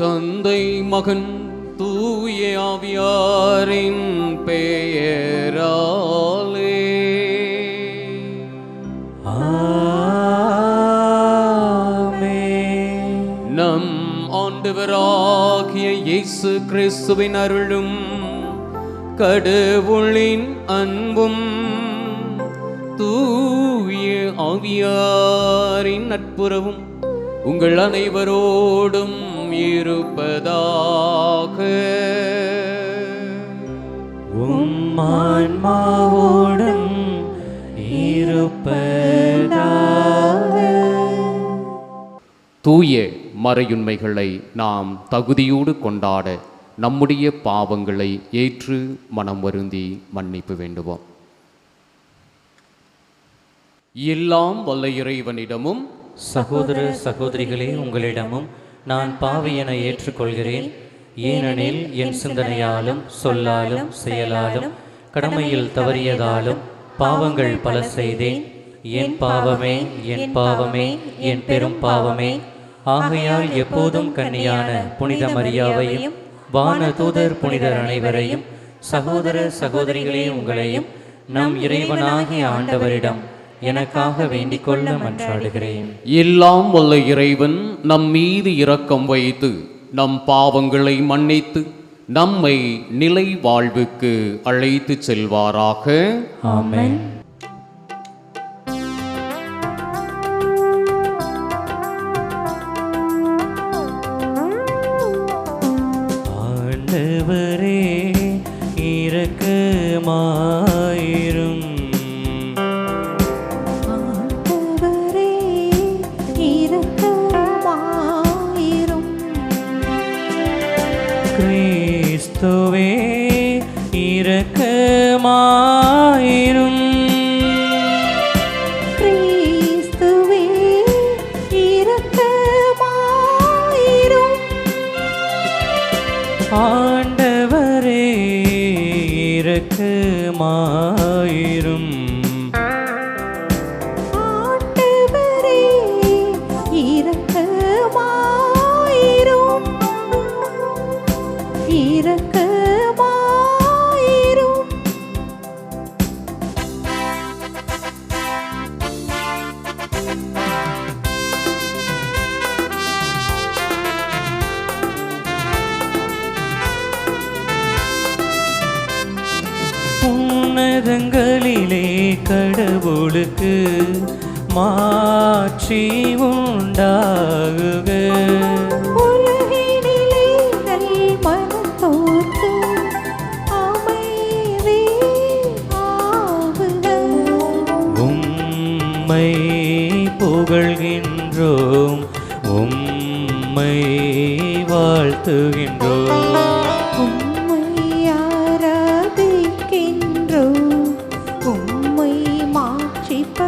தந்தை மகன் தூய ஆவியாரின் பெயராலே ஆமென். நம் ஆண்டவராகிய இயேசு கிறிஸ்துவின் அருளும் கடவுளின் அன்பும் தூய ஆவியாரின் நட்புறவும் உங்கள் அனைவரோடும் இருப்பதாக. உம் ஆன்மாவோடும் இருப்பதாக. தூய மறையுண்மைகளை நாம் தகுதியோடு கொண்டாட நம்முடைய பாவங்களை ஏற்று மனம் வருந்தி மன்னிப்பு வேண்டுவோம். எல்லாம் வல்ல இறைவனிடமும் சகோதர சகோதரிகளே, உங்களிடமும் நான் பாவி என ஏற்றுக்கொள்கிறேன். ஏனெனில் என் சிந்தனையாலும் சொல்லாலும் செயலாலும் கடமையில் தவறியதாலும் பாவங்கள் பல செய்தேன். என் பாவமே, என் பாவமே, என் பெரும் பாவமே. ஆகையால் எப்போதும் கன்னியான புனித மரியாவையும் வான தூதர் புனிதர் அனைவரையும் சகோதர சகோதரிகளே உங்களையும் நம் இறைவனாகிய ஆண்டவரிடம் எனக்காக வேண்டிக் கொள்ள மன்றாடுகிறேன். எல்லாம் வல்ல இறைவன் நம் மீது இரக்கம் வைத்து நம் பாவங்களை மன்னித்து நம்மை நிலை வாழ்வுக்கு அழைத்து செல்வாராக. ஆமென். ஆண்டவரே இரக்கமாயிரும். கிறிஸ்துவே இரக்கமாயிரும். கிறிஸ்துவே இரக்கமாயிரும். ஆண்டவரே இரக்கமாயிரும். ஆண்டவரே இரக்கமாயிரும். இரக்கமாயிரும். உன்னதங்களிலே கடவுளுக்கு மாட்சி உண்டாகுக. உலகினிலே நல் மனத்தோர்க்கு அமைதி ஆகுக. உம்மை புகழ்கின்றோம், உம்மை வாழ்த்துகின்றோம். உம்மை ஆராதிக்கின்றோம், உம்மை மாட்சிப்படுத்துகின்றோம்.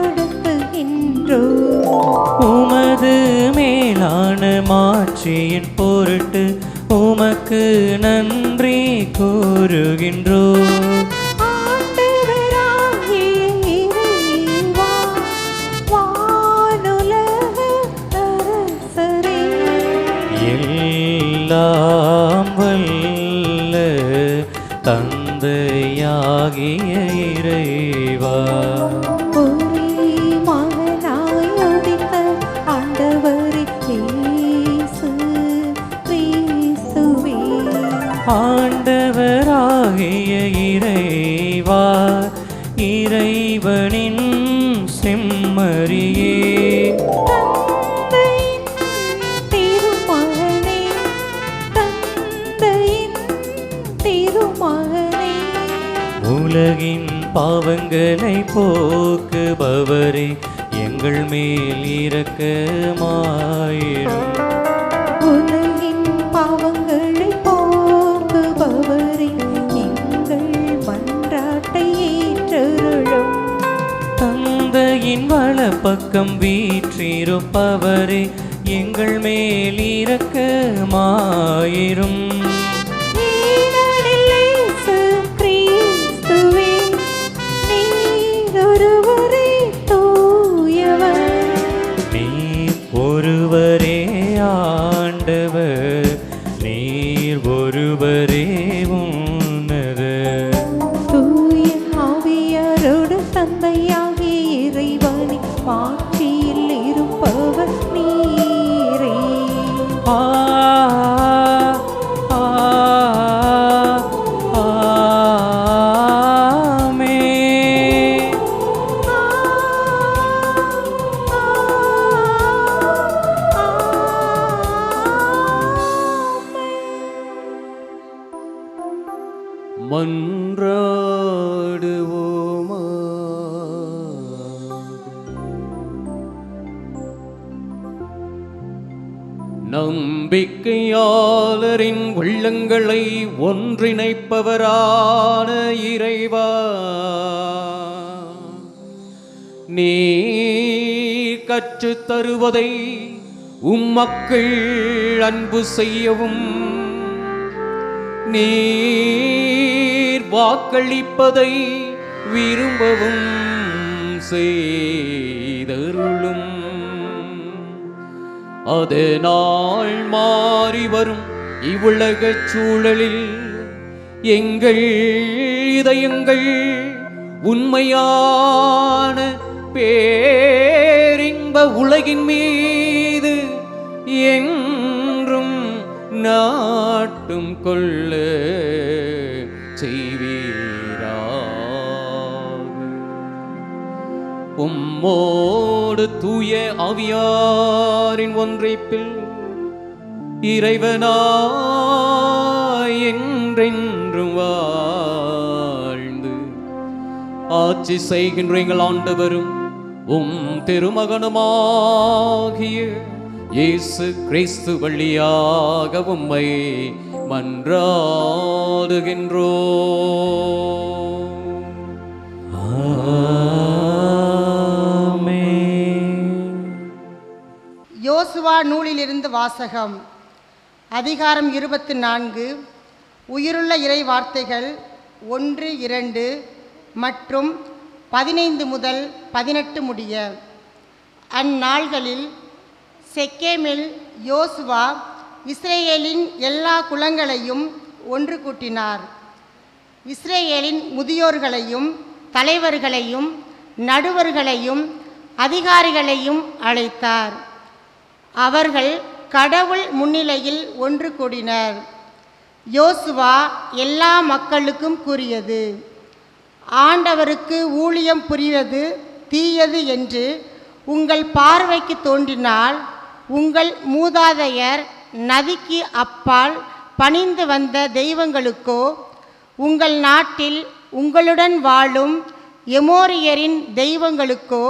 உமது மேலான மாட்சியின் பொருட்டு உமக்கு நன்றி கூறுகின்றோம். ஆண்டவராகிய இறைவா, வானுலக அரசரே, எல்லாம் வல்ல தந்தையாகிய இறைவா, ஒரே மகனாய் உதித்த ஆண்டவரே இயேசு கிறிஸ்துவே, ஆண்டவராகிய இறைவா, இறைவனின் செம்மறியே, தந்தையின் திருமகனே, தந்தையின் திருமகனே, உலகின் பாவங்களை போக்குபவரே, எங்கள் மேல் இரக்கமாயிரும். உலகின் பாவங்களை போக்குபவரே, எங்கள் மன்றாட்டை ஏற்றருளும். தந்தையின் வலப்பக்கம் வீற்றிருப்பவரே, எங்கள் மேல் இரக்கமாயிரும். ஈனடில் இயேசு கிறிஸ்துவே, நீர் ஒருவரே தூயவர். நீர் ஒருவரே ஆண்டவர், தூயவரே உன்னத தூய ஆவியாரோடு தந்தையாகிய இறைவனை மாட்சியில் இருப்பவர் நீரே. ஆ ஆ ஆமென். மன்றாடுவோமா. நம்பிக்கையாளரின் உள்ளங்களை ஒன்றிணைப்பவரான இறைவா, நீர் கற்றுத் தருவதை உம்மக்கள் அன்பு செய்யவும், நீர் வாக்களிப்பதை விரும்பவும் செய்தருளும். அதனால் மாறி வரும் இவ்வுலகச் சூழலில் எங்கள் இதயங்கள் உண்மையான பேரின்ப உலகின் மீது என்றும் நாட்டும் கொள்ள செய்வீராக. உம்மோடு தூய ஆவியாரின் ஒன்றைப்பில் இறைவனாய் என்றென்றும் வாழ்ந்து ஆட்சி செய்கின்ற எங்கள் ஆண்டவரும் உம் திருமகனுமாகிய இயேசு கிறிஸ்து வழியாக உம்மை மன்றாடுகின்றோம். யோசுவா நூலிலிருந்து வாசகம். அதிகாரம் 24. உயிருள்ள இறை வார்த்தைகள் 1, 2 மற்றும் 15 முதல் 18 முடிய. அந்நாள்களில் செக்கேமில் யோசுவா இஸ்ரேலின் எல்லா குலங்களையும் ஒன்று கூட்டினார். இஸ்ரேலின் முதியோர்களையும் தலைவர்களையும் நடுவர்களையும் அதிகாரிகளையும் அழைத்தார். அவர்கள் கடவுள் முன்னிலையில் ஒன்று கூடினர். யோசுவா எல்லா மக்களுக்கும் கூறியது, ஆண்டவருக்கு ஊழியம் புரிவது தீயது என்று உங்கள் பார்வைக்கு தோன்றினால், உங்கள் மூதாதையர் நதிக்கு அப்பால் பணிந்து வந்த தெய்வங்களுக்கோ, உங்கள் நாட்டில் உங்களுடன் வாழும் எமோரியரின் தெய்வங்களுக்கோ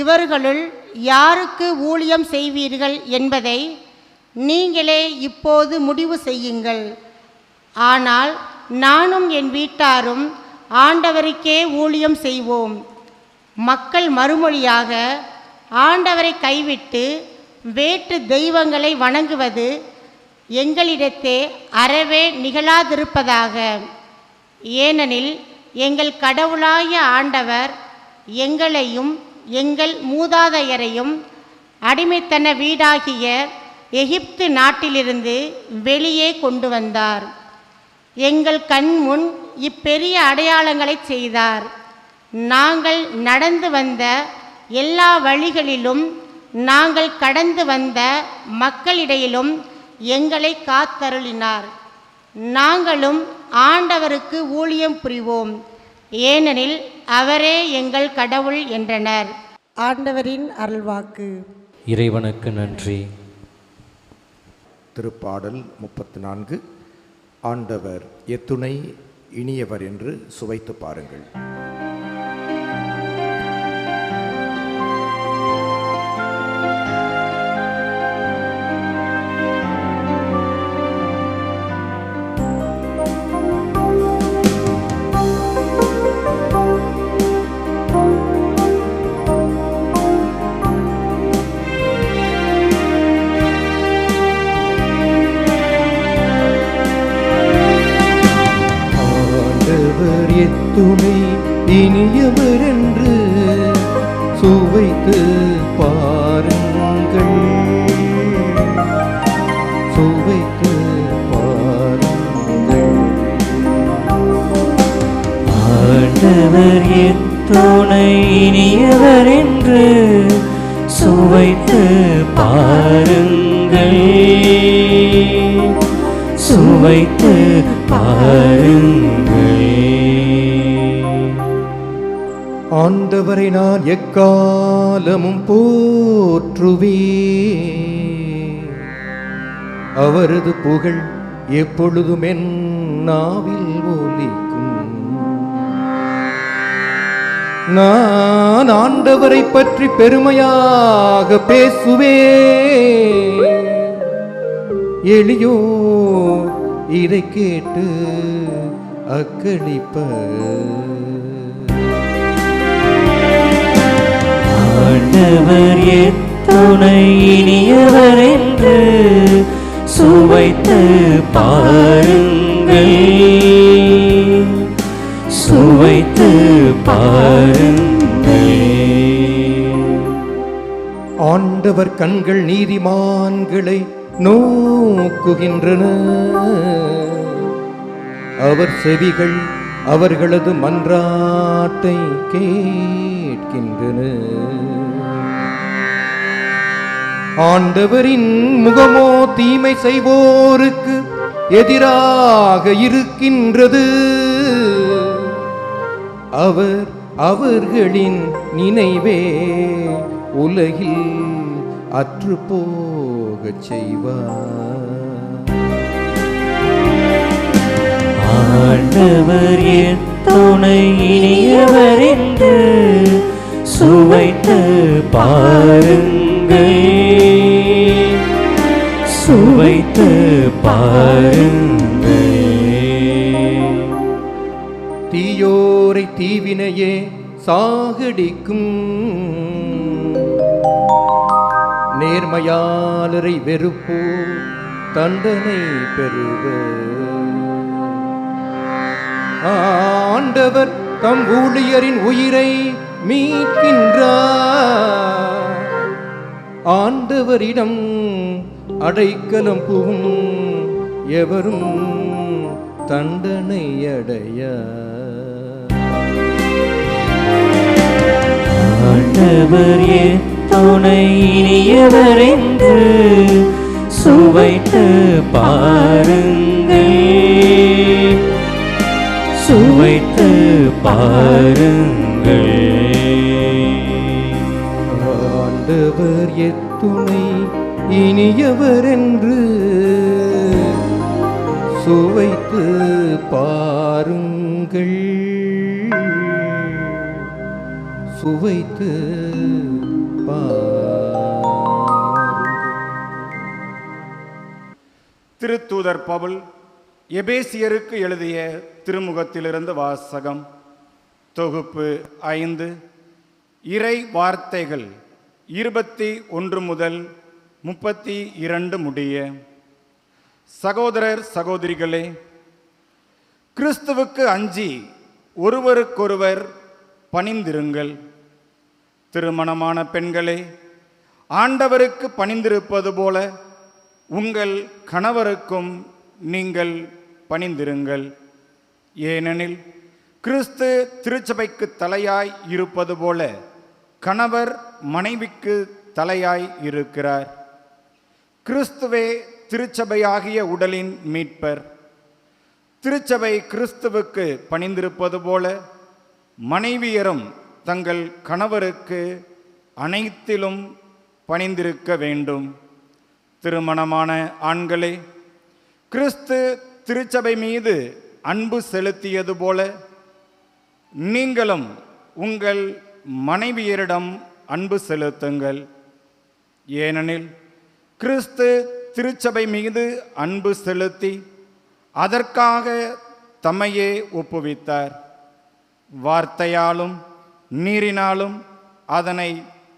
இவர்களுள் யாருக்கு ஊழியம் செய்வீர்கள் என்பதை நீங்களே இப்போது முடிவு செய்யுங்கள். ஆனால் நானும் என் வீட்டாரும் ஆண்டவருக்கே ஊழியம் செய்வோம். மக்கள் மறுமொழியாக, ஆண்டவரை கைவிட்டு வேற்று தெய்வங்களை வணங்குவது எங்களிடத்தே அறவே நிகழாதிருப்பதாக. ஏனெனில் எங்கள் கடவுளாகிய ஆண்டவர் எங்களையும் எங்கள் மூதாதையரையும் அடிமைத்தன வீடாகிய எகிப்து நாட்டிலிருந்து வெளியே கொண்டு வந்தார். எங்கள் கண்முன் இப்பெரிய அடையாளங்களை செய்தார். நாங்கள் நடந்து வந்த எல்லா வழிகளிலும் நாங்கள் கடந்து வந்த மக்களிடையிலும் எங்களை காத்தருளினார். நாங்களும் ஆண்டவருக்கு ஊழியம் புரிவோம், ஏனெனில் அவரே எங்கள் கடவுள் என்றனர். ஆண்டவரின் அருள்வாக்கு. இறைவனுக்கு நன்றி. திருப்பாடல் 34. ஆண்டவர் எத்துணை இனியவர் என்று சுவைத்து பாருங்கள். எத்துணை இனியவர் என்று சுவைத்து பாருங்கள், சுவைத்து பாருங்கள். ஆண்டவர் எத்துணை இனியவர் என்று சுவைத்து பாருங்கள், சுவைத்து பாருங்கள். ஆண்டவரை நான் எக்காலமும் போற்றுவேன், அவரது புகழ் எப்பொழுதும் என் நாவில் ஒலிக்கும். நான் ஆண்டவரை பற்றி பெருமையாக பேசுவேன், எளியோர் இதை கேட்டு அக்களிப்பர். ஆண்டவர் எத்துணை இனியவர் என்று சுவைத்து பாருங்கள், சுவைத்து பாருங்கள். ஆண்டவர் கண்கள் நீதிமான்களை நோக்குகின்றன, அவர் செவிகள் அவர்களது மன்றாட்டை கேட்கின்றன. ஆண்டவரின் முகமோ தீமை செய்வோருக்கு எதிராக இருக்கின்றது, அவர் அவர்களின் நினைவே உலகில் அற்றுப்போகச் செய்வார். ஆண்டவர் எத்துணை இனியவர் என்று சுவைத்து பாருங்கள், சுவைத்து பாருங்கள். தீயோரை தீவினையே சாகடிக்கும், நேர்மையாளரை வெறுப்போ தண்டனை பெறுவர். ஆண்டவர் தம் ஊழியரின் உயிரை மீட்கின்றார், ஆண்டவரிடம் அடைக்கலம் புகும் எவரும் தண்டனை அடையார். ஆண்டவர் எத்துணை இனியவர் என்று சுவைத்து பாருங்கள், சுவைத்து பாருங்கள். ஆண்டவர் எத்துணை இனியவர் என்று சுவைத்து பாருங்கள், சுவைத்து திருத்தூதர் பவுல் எபேசியருக்கு எழுதிய திருமுகத்திலிருந்து வாசகம். தொகுப்பு 5. இறை வார்த்தைகள் 21 முதல் 32 முடிய. சகோதரர் சகோதரிகளே, கிறிஸ்துவுக்கு அஞ்சி ஒருவருக்கொருவர் பணிந்திருங்கள். திருமணமான பெண்களே, ஆண்டவருக்கு பணிந்திருப்பது போல உங்கள் கணவருக்கும் நீங்கள் பணிந்திருங்கள். ஏனெனில் கிறிஸ்து திருச்சபைக்கு தலையாய் இருப்பது போல கணவர் மனைவிக்கு தலையாய் இருக்கிறார். கிறிஸ்துவே திருச்சபையாகிய உடலின் மீட்பர். திருச்சபை கிறிஸ்துவுக்கு பணிந்திருப்பது போல மனைவியரும் தங்கள் கணவருக்கு அனைத்திலும் பணிந்திருக்க வேண்டும். திருமணமான ஆண்களே, கிறிஸ்து திருச்சபை மீது அன்பு செலுத்தியது போல நீங்களும் உங்கள் மனைவியரிடம் அன்பு செலுத்துங்கள். ஏனெனில் கிறிஸ்து திருச்சபை மீது அன்பு செலுத்தி அதற்காக தம்மையே ஒப்புவித்தார். வார்த்தையாலும் நீரினாலும் அதனை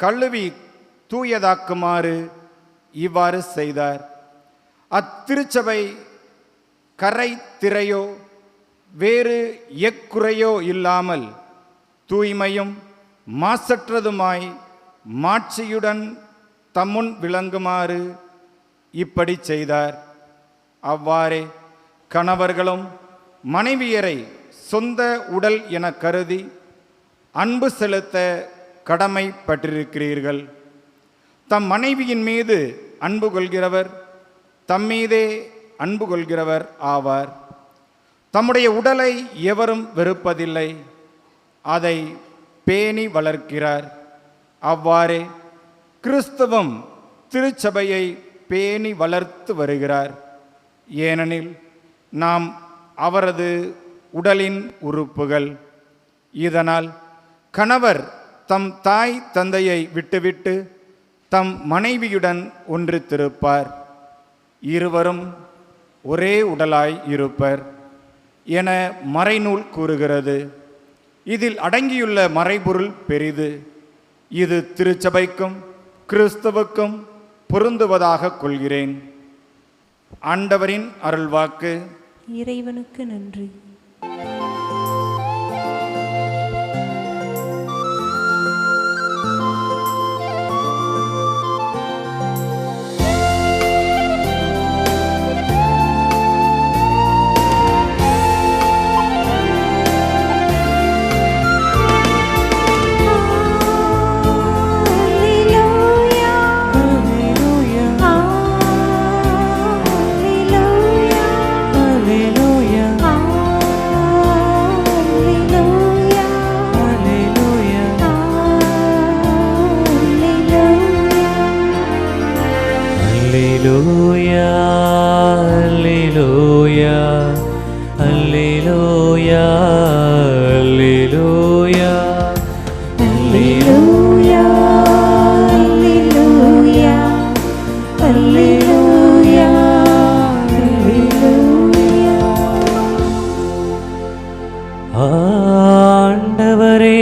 கழுவி தூயதாக்குமாறு இவ்வாறு செய்தார். அத்திருச்சபை கரை திரையோ வேறு எக்குறையோ இல்லாமல் தூய்மையும் மாசற்றதுமாய் மாட்சியுடன் தம்முன் விளங்குமாறு இப்படி செய்தார். அவ்வாறே கணவர்களும் மனைவியரை சொந்த உடல் என கருதி அன்பு செலுத்த கடமைப்பட்டிருக்கிறீர்கள். தம் மனைவியின் மீது அன்பு கொள்கிறவர் தம்மீதே அன்பு கொள்கிறவர் ஆவார். தம்முடைய உடலை எவரும் வெறுப்பதில்லை, அதை பேணி வளர்க்கிறார். அவ்வாறே கிறிஸ்துவும் திருச்சபையை பேணி வளர்த்து வருகிறார். ஏனெனில் நாம் அவரது உடலின் உறுப்புகள். இதனால் கணவர் தம் தாய் தந்தையை விட்டுவிட்டு தம் மனைவியுடன் ஒன்றித்திருப்பார், இருவரும் ஒரே உடலாய் இருப்பர் என மறைநூல் கூறுகிறது. இதில் அடங்கியுள்ள மறைபொருள் பெரிது. இது திருச்சபைக்கும் கிறிஸ்துவுக்கும் பொருந்துவதாக கொள்கிறேன். ஆண்டவரின் அருள்வாக்கு. இறைவனுக்கு நன்றி. ஆண்டவரே,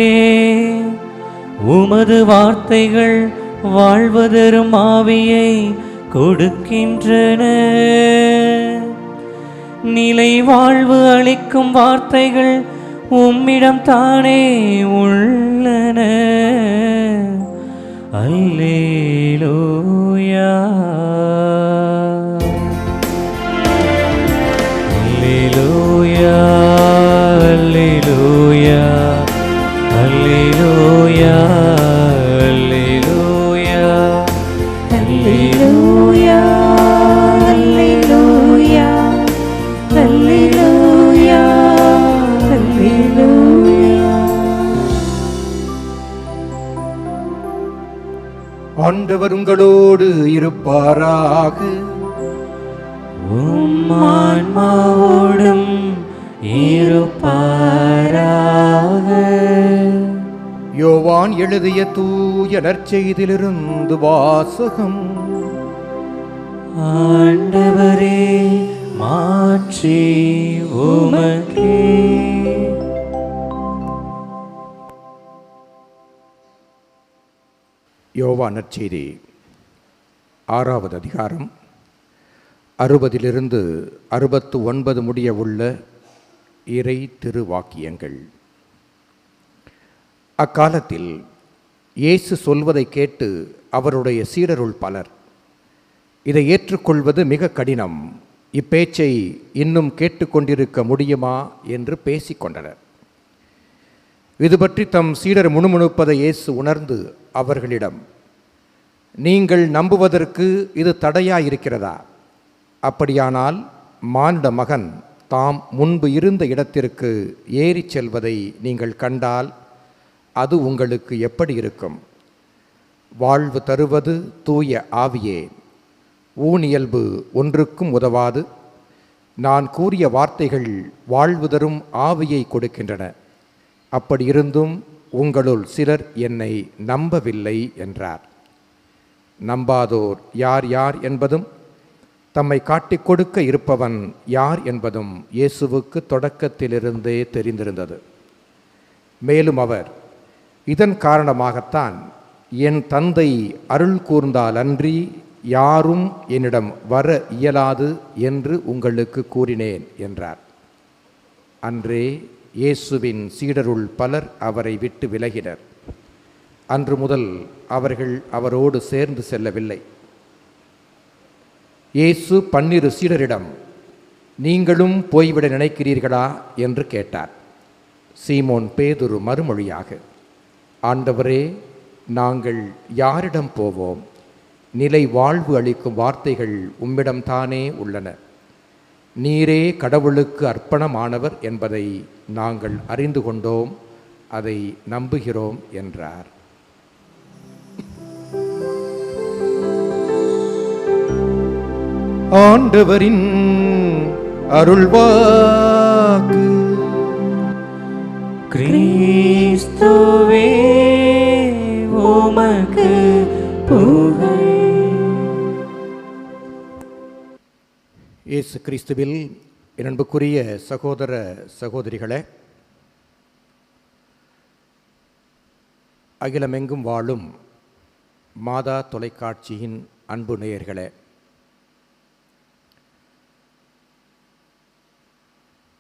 உமது வார்த்தைகள் வாழ்வதரும் ஆவியை கொடுக்கின்றன. நிலை வாழ்வு அளிக்கும் வார்த்தைகள் உம்மிடம் தானே உள்ளன. அல்லேலூயா, அல்லேலூயா, அல்லேலூயா, அல்லேலூயா, அல்லேலூயா, அல்லேலூயா, அல்லேலூயா, அல்லேலூயா, அல்லேலூயா. ஆண்டவர் உங்களோடு இருப்பாராக. உம் ஆன்மாவோடும் இருப்பாராக. யோவான் எழுதிய தூய நற்செய்தியிலிருந்து வாசகம். ஆண்டவரே, மாற்றி உமக்கே. யோவான் நற்செய்தி 6வது அதிகாரம் 60 69 முடிய உள்ள இறை திருவாக்கியங்கள். அக்காலத்தில் இயேசு சொல்வதை கேட்டு அவருடைய சீடருள் பலர், இதை ஏற்றுக்கொள்வது மிக கடினம், இப்பேச்சை இன்னும் கேட்டுக்கொண்டிருக்க முடியுமா என்று பேசிக்கொண்டனர். இது பற்றி தம் சீடர் முணுமுணுப்பதை இயேசு உணர்ந்து அவர்களிடம், நீங்கள் நம்புவதற்கு இது தடையாயிருக்கிறதா? அப்படியானால் மானிட மகன் தாம் முன்பு இருந்த இடத்திற்கு ஏறிச் செல்வதை நீங்கள் கண்டால் அது உங்களுக்கு எப்படி இருக்கும்? வாழ்வு தருவது தூய ஆவியே. ஊனியல்பு ஒன்றுக்கும் உதவாது. நான் கூறிய வார்த்தைகள் வாழ்வு தரும் ஆவியை கொடுக்கின்றன. அப்படியிருந்தும் உங்களுள் சிலர் என்னை நம்பவில்லை என்றார். நம்பாதோர் யார் யார் என்பதும் தம்மை காட்டிக் கொடுக்க இருப்பவன் யார் என்பதும் இயேசுவுக்கு தொடக்கத்திலிருந்தே தெரிந்திருந்தது. மேலும் அவர், இதன் காரணமாகத்தான் என் தந்தை அருள் கூர்ந்தால் அன்றி யாரும் என்னிடம் வர இயலாது என்று உங்களுக்கு கூறினேன் என்றார். அன்றே இயேசுவின் சீடருள் பலர் அவரை விட்டு விலகினர். அன்று முதல் அவர்கள் அவரோடு சேர்ந்து செல்லவில்லை. இயேசு 12 சீடரிடம், நீங்களும் போய்விட நினைக்கிறீர்களா என்று கேட்டார். சீமோன் பேதுரு மறுமொழியாக, ஆண்டவரே, நாங்கள் யாரிடம் போவோம்? நிலை வாழ்வு அளிக்கும் வார்த்தைகள் உம்மிடம்தானே உள்ளன. நீரே கடவுளுக்கு அர்ப்பணமானவர் என்பதை நாங்கள் அறிந்து கொண்டோம், அதை நம்புகிறோம் என்றார். ஆண்டவரின் அருள்வாக்கு. கிறிஸ்துவே உமக்கு புகழ். இயேசு கிறிஸ்துவில் என் அன்புக்குரிய சகோதர சகோதரிகளே, அகிலமெங்கும் வாழும் மாதா தொலைக்காட்சியின் அன்பு நேயர்களே,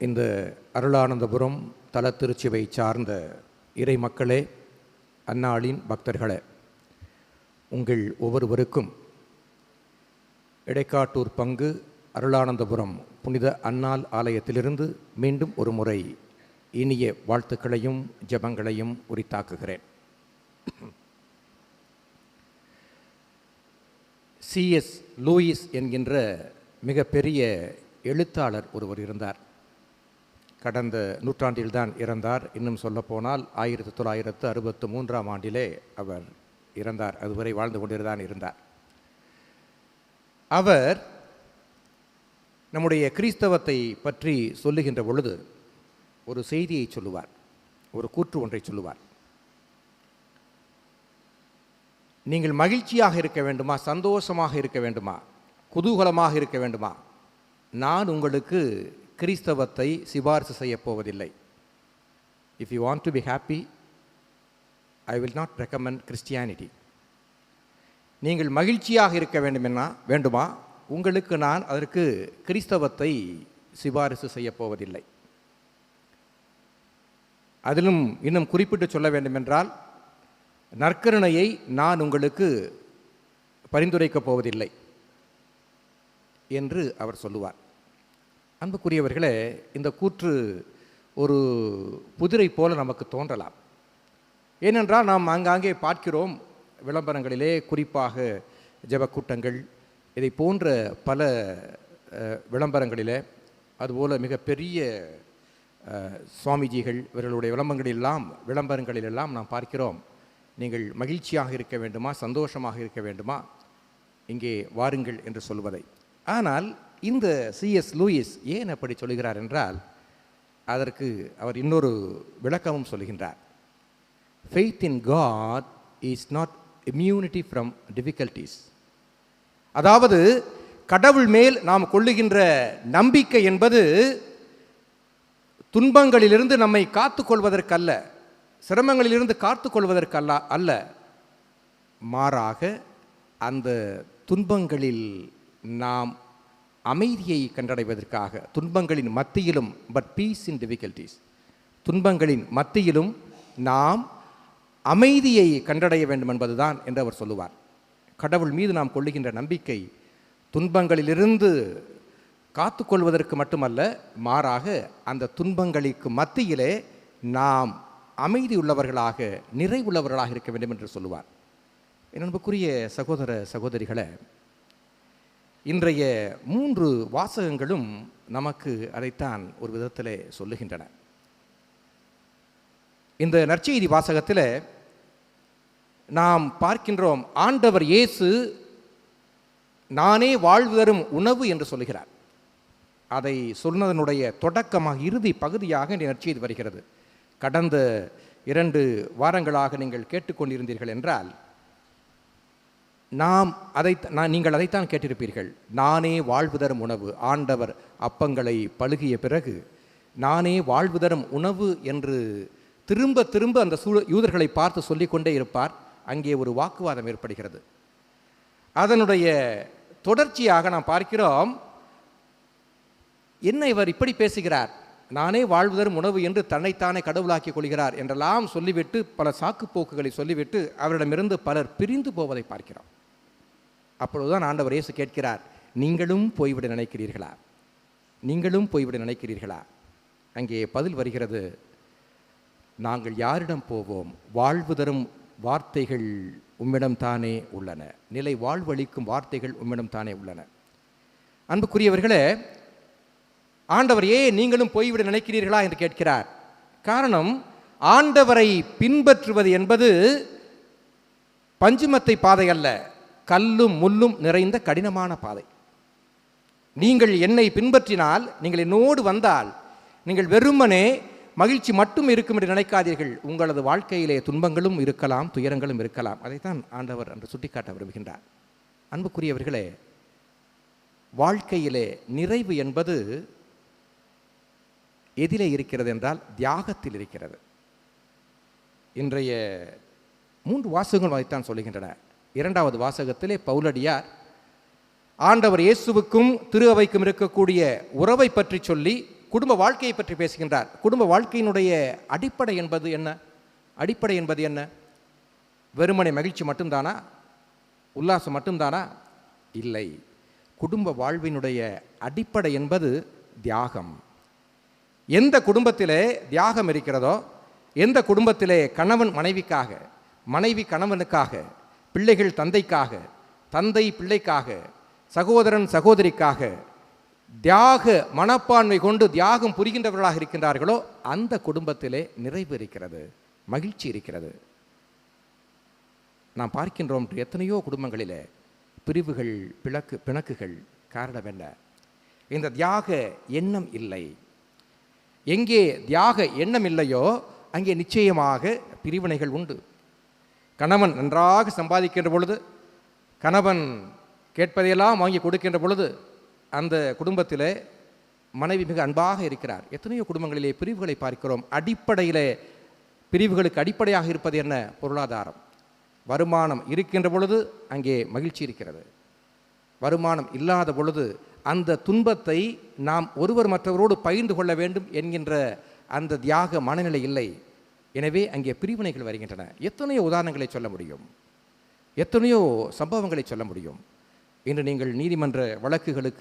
இந்த அருளானந்தபுரம் தல திருச்சிவை சார்ந்த இறை மக்களே, அந்நாளின் பக்தர்களே, உங்கள் ஒவ்வொருவருக்கும் இடைக்காட்டூர் பங்கு அருளானந்தபுரம் புனித அன்னாள் ஆலயத்திலிருந்து மீண்டும் ஒரு முறை இனிய வாழ்த்துக்களையும் ஜெபங்களையும் உரித்தாக்குகிறேன். C.S. லூயிஸ் என்கின்ற மிகப்பெரிய எழுத்தாளர் ஒருவர் இருந்தார். கடந்த நூற்றாண்டில்தான் இறந்தார். இன்னும் சொல்லப்போனால் 1963ஆம் ஆண்டிலே அவர் இறந்தார். அதுவரை வாழ்ந்து கொண்டிருந்தான் இருந்தார். அவர் நம்முடைய கிறிஸ்தவத்தை பற்றி சொல்லுகின்ற பொழுது ஒரு செய்தியை சொல்லுவார், ஒரு கூற்று ஒன்றை சொல்லுவார். நீங்கள் மகிழ்ச்சியாக இருக்க வேண்டுமா, சந்தோஷமாக இருக்க வேண்டுமா, குதூகலமாக இருக்க வேண்டுமா, நான் உங்களுக்கு கிறிஸ்தவத்தை சிபாரிசு செய்யப் போவதில்லை. If you want to be happy, I will not recommend Christianity. நீங்கள் மகிழ்ச்சியாக இருக்க வேண்டுமா, உங்களுக்கு நான் அதற்கு கிறிஸ்தவத்தை சிபாரிசு செய்யப் போவதில்லை. அதிலும் இன்னும் குறிப்பிட்டு சொல்ல வேண்டுமென்றால், நற்கருணையை நான் உங்களுக்கு பரிந்துரைக்கப் போவதில்லை என்று அவர் சொல்லுவார். அன்புக்குரியவர்களே, இந்த கூற்று ஒரு புதிரை போல நமக்கு தோன்றலாம். ஏனென்றால் நாம் ஆங்காங்கே பார்க்கிறோம் விளம்பரங்களிலே, குறிப்பாக ஜெபக்கூட்டங்கள், இதை போன்ற பல விளம்பரங்களிலே, அதுபோல் மிகப்பெரிய சுவாமிஜிகள் இவர்களுடைய விளம்பரங்களிலெல்லாம் நாம் பார்க்கிறோம், நீங்கள் மகிழ்ச்சியாக இருக்க வேண்டுமா, சந்தோஷமாக இருக்க வேண்டுமா, இங்கே வாருங்கள் என்று சொல்வதை. ஆனால் இந்த C.S. லூயிஸ் ஏன் அப்படி சொல்கிறார் என்றால், அதற்கு அவர் இன்னொரு விளக்கமும் சொல்கின்றார். Faith in God is not immunity from difficulties. அதாவது கடவுள் மேல் நாம் கொள்ளுகின்ற நம்பிக்கை என்பது துன்பங்களிலிருந்து நம்மை காத்துக்கொள்வதற்கல்ல, சிரமங்களிலிருந்து காத்துக்கொள்வதற்கல்ல அல்ல, மாறாக அந்த துன்பங்களில் நாம் அமைதியை கண்டடைவதற்காக, துன்பங்களின் மத்தியிலும், பட் பீஸ் இன் டிஃபிகல்டிஸ், துன்பங்களின் மத்தியிலும் நாம் அமைதியை கண்டடைய வேண்டும் என்பதுதான் என்று அவர் சொல்லுவார். கடவுள் மீது நாம் கொள்ளுகின்ற நம்பிக்கை துன்பங்களிலிருந்து காத்துக்கொள்வதற்கு மட்டுமல்ல, மாறாக அந்த துன்பங்களுக்கு மத்தியிலே நாம் அமைதி உள்ளவர்களாக, நிறைவுள்ளவர்களாக இருக்க வேண்டும் என்று சொல்லுவார். என் அன்புக்குரிய சகோதர சகோதரிகளே, இன்றைய 3 வாசகங்களும் நமக்கு அதைத்தான் ஒரு விதத்தில் சொல்லுகின்றன. இந்த நற்செய்தி வாசகத்தில் நாம் பார்க்கின்றோம், ஆண்டவர் இயேசு நானே வாழ்வு தரும் உணவு என்று சொல்லுகிறார். அதை சொன்னதனுடைய தொடக்கமாக, இறுதி பகுதியாக இந்த நற்செய்தி வருகிறது. கடந்த 2 வாரங்களாக நீங்கள் கேட்டுக்கொண்டிருந்தீர்கள் என்றால், நீங்கள் அதைத்தான் கேட்டிருப்பீர்கள். நானே வாழ்வு தரும் உணவு. ஆண்டவர் அப்பங்களை பழுகிய பிறகு நானே வாழ்வு தரும் உணவு என்று திரும்ப திரும்ப அந்த யூதர்களை பார்த்து சொல்லிக்கொண்டே இருப்பார். அங்கே ஒரு வாக்குவாதம் ஏற்படுகிறது. அதனுடைய தொடர்ச்சியாக நாம் பார்க்கிறோம், என்ன இவர் இப்படி பேசுகிறார், நானே வாழ்வு தரும் உணவு என்று தன்னைத்தானே கடவுளாக்கிக் கொள்கிறார் என்றெல்லாம் சொல்லிவிட்டு, பல சாக்குப்போக்குகளை சொல்லிவிட்டு அவரிடமிருந்து பலர் பிரிந்து போவதை பார்க்கிறோம். அப்பொழுதுதான் ஆண்டவர் இயேசு கேட்கிறார், நீங்களும் போய்விட நினைக்கிறீர்களா? நீங்களும் போய்விட நினைக்கிறீர்களா? அங்கே பதில் வருகிறது, நாங்கள் யாரிடம் போவோம்? வாழ்வு தரும் வார்த்தைகள் உம்மிடம் தானே உள்ளன. நிலை வாழ்வளிக்கும் வார்த்தைகள் உம்மிடம் தானே உள்ளன. அன்புக்குரியவர்களே, ஆண்டவர் ஏன் நீங்களும் போய்விட நினைக்கிறீர்களா என்று கேட்கிறார். காரணம், ஆண்டவரை பின்பற்றுவது என்பது பஞ்சுமத்தை பாதை அல்ல, கல்லும் முள்ளும் நிறைந்த கடினமான பாதை. நீங்கள் என்னை பின்பற்றினால், நீங்கள் என்னோடு வந்தால், நீங்கள் வெறுமனே மகிழ்ச்சி மட்டும் இருக்கும் என்று நினைக்காதீர்கள். உங்களது வாழ்க்கையிலே துன்பங்களும் இருக்கலாம், துயரங்களும் இருக்கலாம். அதைத்தான் ஆண்டவர் என்று சுட்டிக்காட்ட விரும்புகின்றார். அன்புக்குரியவர்களே, வாழ்க்கையிலே நிறைவு என்பது எதிலே இருக்கிறது என்றால் தியாகத்தில் இருக்கிறது. இன்றைய 3 வாசகங்கள் அதைத்தான் சொல்லுகின்றன. 2வது வாசகத்திலே பவுலடியார் ஆண்டவர் இயேசுவுக்கும் திரு அவைக்கும் இருக்கக்கூடிய உறவை பற்றி சொல்லி குடும்ப வாழ்க்கையை பற்றி பேசுகின்றார். குடும்ப வாழ்க்கையினுடைய அடிப்படை என்பது என்ன? அடிப்படை என்பது என்ன? வெறுமனை மகிழ்ச்சி மட்டும்தானா? உல்லாசம் மட்டும்தானா? இல்லை. குடும்ப வாழ்வினுடைய அடிப்படை என்பது தியாகம். எந்த குடும்பத்திலே தியாகம் இருக்கிறதோ, எந்த குடும்பத்திலே கணவன் மனைவிக்காக, மனைவி கணவனுக்காக, பிள்ளைகள் தந்தைக்காக, தந்தை பிள்ளைக்காக, சகோதரன் சகோதரிக்காக தியாக மனப்பான்மை கொண்டு தியாகம் புரிகின்றவர்களாக இருக்கின்றார்களோ, அந்த குடும்பத்திலே நிறைவு இருக்கிறது, மகிழ்ச்சி இருக்கிறது. நாம் பார்க்கின்றோம் எத்தனையோ குடும்பங்களிலே பிரிவுகள், பிணக்குகள். காரணம் என்ன? இந்த தியாக எண்ணம் இல்லை. எங்கே தியாக எண்ணம் இல்லையோ அங்கே நிச்சயமாக பிரிவினைகள் உண்டு. கணவன் நன்றாக சம்பாதிக்கின்ற பொழுது, கணவன் கேட்பதையெல்லாம் வாங்கி கொடுக்கின்ற பொழுது, அந்த குடும்பத்திலே மனைவி மிக அன்பாக இருக்கிறார். எத்தனையோ குடும்பங்களிலே பிரிவுகளை பார்க்கிறோம். அடிப்படையிலே பிரிவுகளுக்கு அடிப்படையாக இருப்பது என்ன? பொருளாதாரம். வருமானம் இருக்கின்ற பொழுது அங்கே மகிழ்ச்சி இருக்கிறது. வருமானம் இல்லாத பொழுது அந்த துன்பத்தை நாம் ஒருவர் மற்றவரோடு பகிர்ந்து கொள்ள வேண்டும் என்கின்ற அந்த தியாக மனநிலை இல்லை. எனவே அங்கே பிரிவினைகள் வருகின்றன. எத்தனையோ உதாரணங்களை சொல்ல முடியும், எத்தனையோ சம்பவங்களை சொல்ல முடியும். இன்று நீங்கள் நீதிமன்ற வழக்குகளை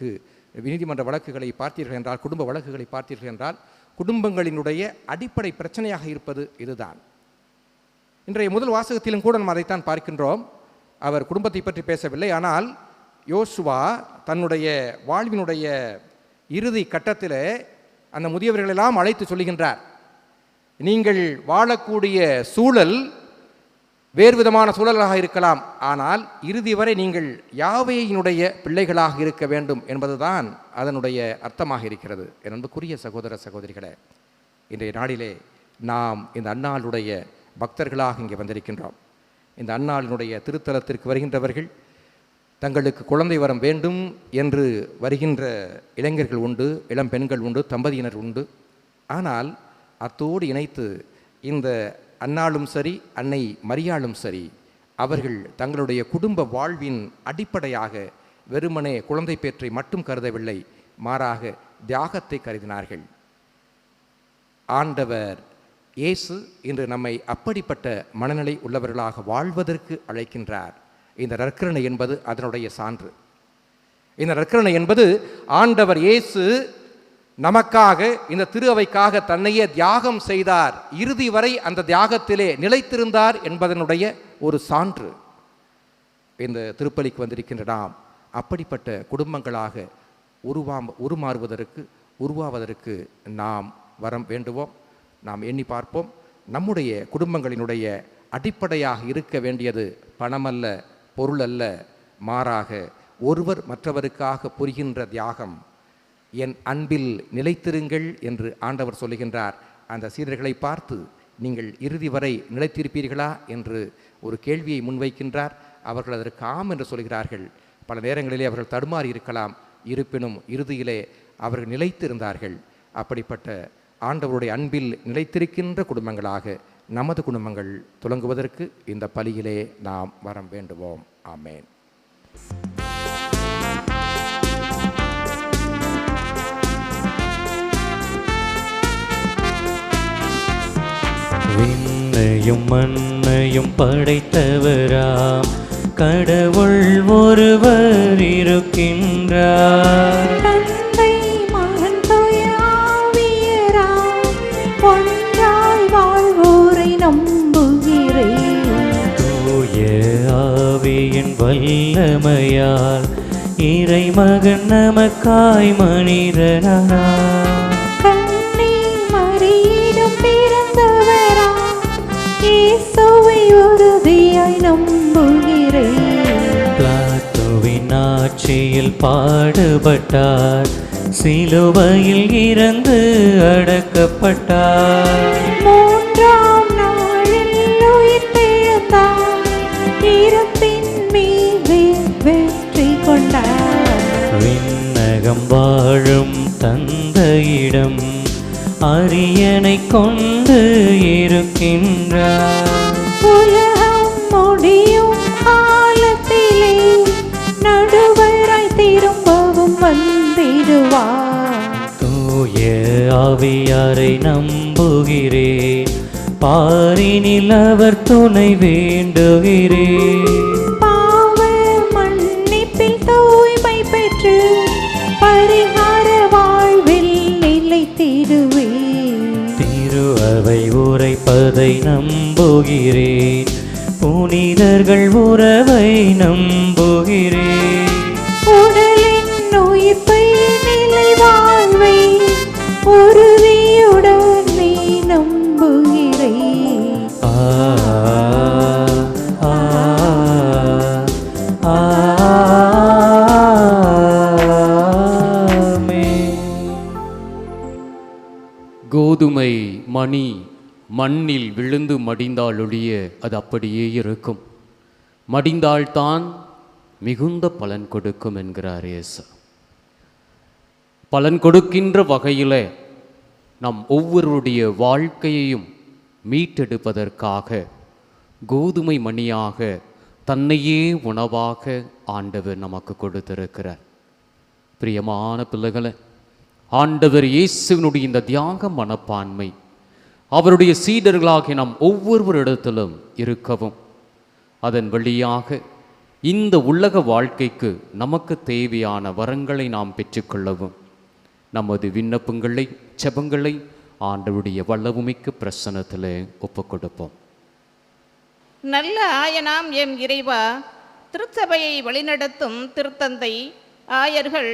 பார்த்தீர்கள் என்றால், குடும்ப வழக்குகளை பார்த்தீர்கள் என்றால், குடும்பங்களினுடைய அடிப்படை பிரச்சனையாக இருப்பது இதுதான். இன்றைய முதல் வாசகத்திலும் கூட நாம் அதைத்தான் பார்க்கின்றோம். அவர் குடும்பத்தை பற்றி பேசவில்லை, ஆனால் யோசுவா தன்னுடைய வாழ்வினுடைய இறுதி கட்டத்தில் அந்த முதியவர்களெல்லாம் அழைத்து சொல்லுகின்றார், நீங்கள் வாழக்கூடிய சூழல் வேறு விதமான சூழலாக இருக்கலாம், ஆனால் இறுதி வரை நீங்கள் யாவேயினுடைய பிள்ளைகளாக இருக்க வேண்டும் என்பதுதான் அதனுடைய அர்த்தமாக இருக்கிறது. என் அன்புக்குரிய சகோதர சகோதரிகளே, இன்றைய நாளிலே நாம் இந்த அன்னாளுடைய பக்தர்களாக இங்கே வந்திருக்கின்றோம். இந்த அன்னாளினுடைய திருத்தலத்திற்கு வருகின்றவர்கள் தங்களுக்கு குழந்தை வரம் வேண்டும் என்று வருகின்ற இளைஞர்கள் உண்டு, இளம் பெண்கள் உண்டு, தம்பதியினர் உண்டு. ஆனால் அத்தோடு இணைத்து இந்த அன்னாளும் சரி, அன்னை மரியாளும் சரி, அவர்கள் தங்களுடைய குடும்ப வாழ்வின் அடிப்படையாக வெறுமனே குழந்தை பேற்றை மட்டும் கருதவில்லை, மாறாக தியாகத்தை கருதினார்கள். ஆண்டவர் இயேசு இன்று நம்மை அப்படிப்பட்ட மனநிலை உள்ளவர்களாக வாழ்வதற்கு அழைக்கின்றார். இந்த நற்கருணை என்பது அதனுடைய சான்று. இந்த நற்கருணை என்பது ஆண்டவர் இயேசு நமக்காக, இந்த திரு அவைக்காக தன்னையே தியாகம் செய்தார், இறுதி வரை அந்த தியாகத்திலே நிலைத்திருந்தார் என்பதனுடைய ஒரு சான்று. இந்த திருப்பலிக்கு வந்திருக்கின்ற நாம் அப்படிப்பட்ட குடும்பங்களாக உருவாவதற்கு நாம் வரம் வேண்டுவோம். நாம் எண்ணி பார்ப்போம். நம்முடைய குடும்பங்களினுடைய அடிப்படையாக இருக்க வேண்டியது பணமல்ல, பொருள் அல்ல, மாறாக ஒருவர் மற்றவருக்காக புரிகின்ற தியாகம். என் அன்பில் நிலைத்திருங்கள் என்று ஆண்டவர் சொல்லுகின்றார். அந்த சீடர்களை பார்த்து நீங்கள் இறுதி வரை நிலைத்திருப்பீர்களா என்று ஒரு கேள்வியை முன்வைக்கின்றார். அவர்கள் அதற்கு ஆம் என்று சொல்கிறார்கள். பல நேரங்களிலே அவர்கள் தடுமாறி இருக்கலாம், இருப்பினும் இறுதியிலே அவர்கள் நிலைத்திருந்தார்கள். அப்படிப்பட்ட ஆண்டவருடைய அன்பில் நிலைத்திருக்கின்ற குடும்பங்களாக நமது குடும்பங்கள் துலங்குவதற்கு இந்த பலியிலே நாம் வரம் வேண்டுவோம். ஆமேன். விண்ணையும் மண்ணையும் படைத்தவராம் கடவுள் ஒருவர் இருக்கின்றார். தந்தை மகன் தூய ஆவியராய் ஒன்றாய் வாழ்வோம். வல்லமையால் இறைமகன் நமக்காய் மனிதனானார். கண்ணை மறியிடம் பிறந்தவரா இயேசுவை உறுதியாய் நம்புகிறேன். பிளாத்துவின் ஆட்சியில் பாடுபட்டார், சிலுவையில் இறந்து அடக்கப்பட்டார். மூன்றாம் நாளில் உயிர்த்தெழுந்தார், இறப்பின் மீது வெற்றி கொண்டார். விண்ணகம் வாழும் தந்தையிடம் அரியணை கொண்டு இருக்கின்றார். உலகம் முடியும் காலத்திலே நடுவராய் திரும்பவும் வந்திடுவார். தூய ஆவியாரை நம்புகிறேன், பாரினில் அவர் துணை வேண்டுகிறேன். பாவ மன்னிப்பில் தூய்மை பெற்று பரிகார வாழ்வில் நிலைத்திடுவேன். திரு அவை உரைப்பதை நம்புகிறேன், புனிதர்கள் உறவை நம்புகிறேன். உடலின் உயிர்ப்பை நிலை வாழ்வை உறுதியுடன் நீ நம்புகிறேன். ஆ, ஆ, ஆமென். கோதுமை மணி மண்ணில் விழுந்து மடிந்தால் ஒழிய அது அப்படியே இருக்கும், மடிந்தால்தான் மிகுந்த பலன் கொடுக்கும் என்கிறார் இயேசு. பலன் கொடுக்கின்ற வகையில் நம் ஒவ்வொருடைய வாழ்க்கையையும் மீட்டெடுப்பதற்காக கோதுமை மணியாக தன்னையே உணவாக ஆண்டவர் நமக்கு கொடுத்திருக்கிறார். பிரியமான பிள்ளைகளை, ஆண்டவர் இயேசுவினுடைய இந்த தியாக மனப்பான்மை அவருடைய சீடர்களாகிய நாம் ஒவ்வொருவரிடத்திலும் இருக்கவும், அதன் வழியாக இந்த உலக வாழ்க்கைக்கு நமக்கு தேவையான வரங்களை நாம் பெற்றுக்கொள்ளவும் நமது விண்ணப்பங்களை செபங்களை ஆண்டவருடைய வல்லவுமிக்க பிரசன்னத்தில் ஒப்புக்கொடுப்போம். நல்ல ஆயனாம் எம் இறைவா, திருச்சபையை வழிநடத்தும் திருத்தந்தை, ஆயர்கள்,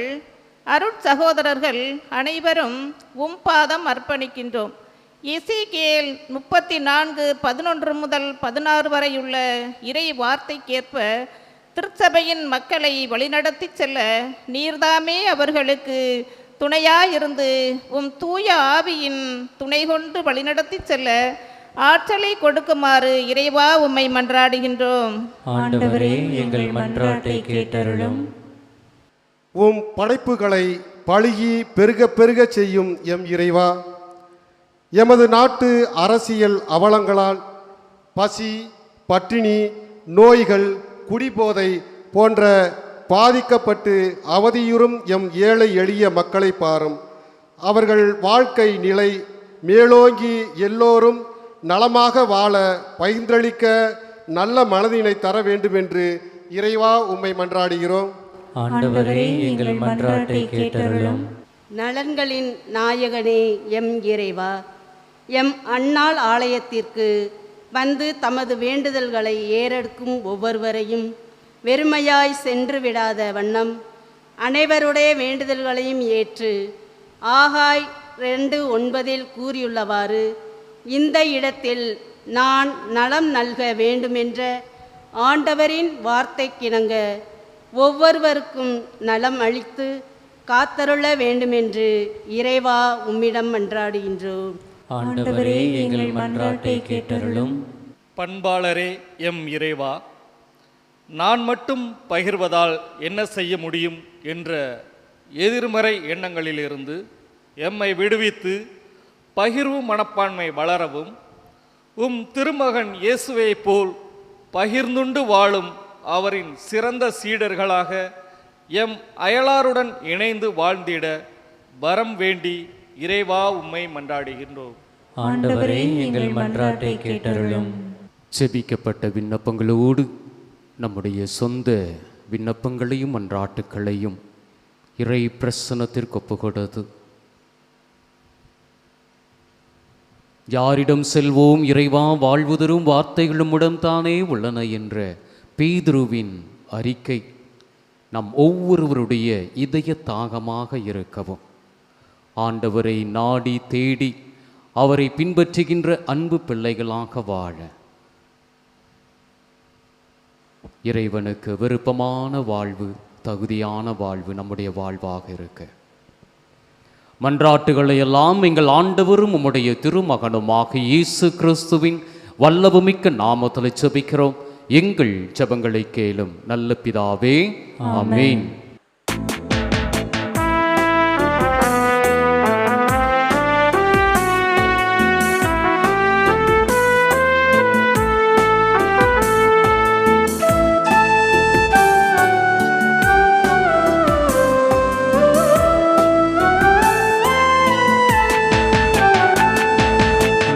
அருட்சகோதரர்கள் அனைவரும் பாதம் அர்ப்பணிக்கின்றோம். எசேக்கியேல் 34:11 முதல் 16 வரையுள்ள இறை வார்த்தைக்கேற்ப திருச்சபையின் மக்களை வழிநடத்தி செல்ல நீர்தாமே அவர்களுக்கு துணையாயிருந்து தூய ஆவியின் துணை கொண்டு வழிநடத்தி செல்ல ஆற்றலை கொடுக்குமாறு இறைவா உம்மை மன்றாடுகின்றோம். ஆண்டவரே, எங்கள் மன்றாட்டை கேட்டருளும். படைப்புகளை பழுகி பெருக பெருக செய்யும் எம் இறைவா, எமது நாட்டு அரசியல் அவலங்களால் பசி, பட்டினி, நோய்கள், குடிபோதை போன்ற பாதிக்கப்பட்டு அவதியுறும் எம் ஏழை எளிய மக்களை பாரும். அவர்கள் வாழ்க்கை நிலை மேலோங்கி எல்லோரும் நலமாக வாழ பகிர்ந்தளிக்க நல்ல மனதினை தர வேண்டுமென்று இறைவா உம்மை மன்றாடுகிறோம். ஆண்டவரே, எங்கள் மன்றாட்டை கேட்டருளும். நலன்களின் நாயகனே எம் இறைவா, எம் அன்னாள் ஆலயத்திற்கு வந்து தமது வேண்டுதல்களை ஏறெடுக்கும் ஒவ்வொருவரையும் வெறுமையாய் சென்று விடாத வண்ணம் அனைவருடைய வேண்டுதல்களையும் ஏற்று ஆகாய் 2:9 கூறியுள்ளவாறு இந்த இடத்தில் நான் நலம் நல்க வேண்டுமென்ற ஆண்டவரின் வார்த்தைக்கிணங்க ஒவ்வொருவருக்கும் நலம் அளித்து காத்தருள வேண்டுமென்று இறைவா உம்மிடம் மன்றாடுகின்றோம். ஆண்டவரே, எங்கள் மன்றாட்டை கேட்டருளும். பண்பாளரே எம் இறைவா, நான் மட்டும் பகிர்வதால் என்ன செய்ய முடியும் என்ற எதிர்மறை எண்ணங்களிலிருந்து எம்மை விடுவித்து பகிர்வு மனப்பான்மை வளரவும் திருமகன் இயேசுவை போல் பகிர்ந்துண்டு வாழும் அவரின் சிறந்த சீடர்களாக எம் அயலாருடன் இணைந்து வாழ்ந்திட வரம் வேண்டி இறைவா உம்மை மன்றாடுகின்றோம். ஆண்டவரே, எங்கள் மன்றாட்டை கேட்டருளும். செபிக்கப்பட்ட விண்ணப்பங்களோடு நம்முடைய சொந்த விண்ணப்பங்களையும் மன்றாட்டுக்களையும் இறை பிரசன்னத்திற்கு ஒப்புக்கொடுத்து, யாரிடம் செல்வோம் இறைவா, வாழ்வு தரும் வார்த்தைகளும் தானே உள்ளன என்ற பேதுருவின் அறிக்கை நம் ஒவ்வொருவருடைய இதய தாகமாக இருக்கவும், ஆண்டவரை நாடி தேடி அவரை பின்பற்றுகின்ற அன்பு பிள்ளைகளாக வாழ இறைவனுக்கு விருப்பமான வாழ்வு, தகுதியான வாழ்வு நம்முடைய வாழ்வாக இருக்க மன்றாட்டுகளை எல்லாம் எங்கள் ஆண்டவரும் உம்முடைய திருமகனுமாக இயேசு கிறிஸ்துவின் வல்லபமிக்க நாமத்தில் ஜெபிக்கிறோம். எங்கள் ஜெபங்களை கேளும் நல்ல பிதாவே, ஆமென்.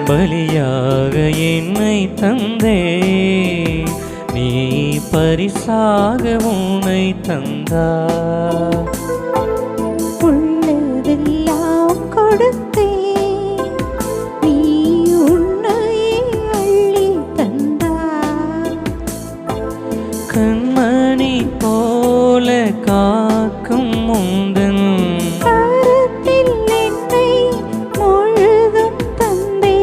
பலியாக என்னை தந்தே, நீ பரிசாக உன்னை தந்தா. உள்ளதெல்லாம் கொடுத்தே, நீ உன்னையே அள்ளி தந்தா. கண்மணி போல காக்கும் முந்தன் கரத்தில் என்னை முழுதும் தந்தே,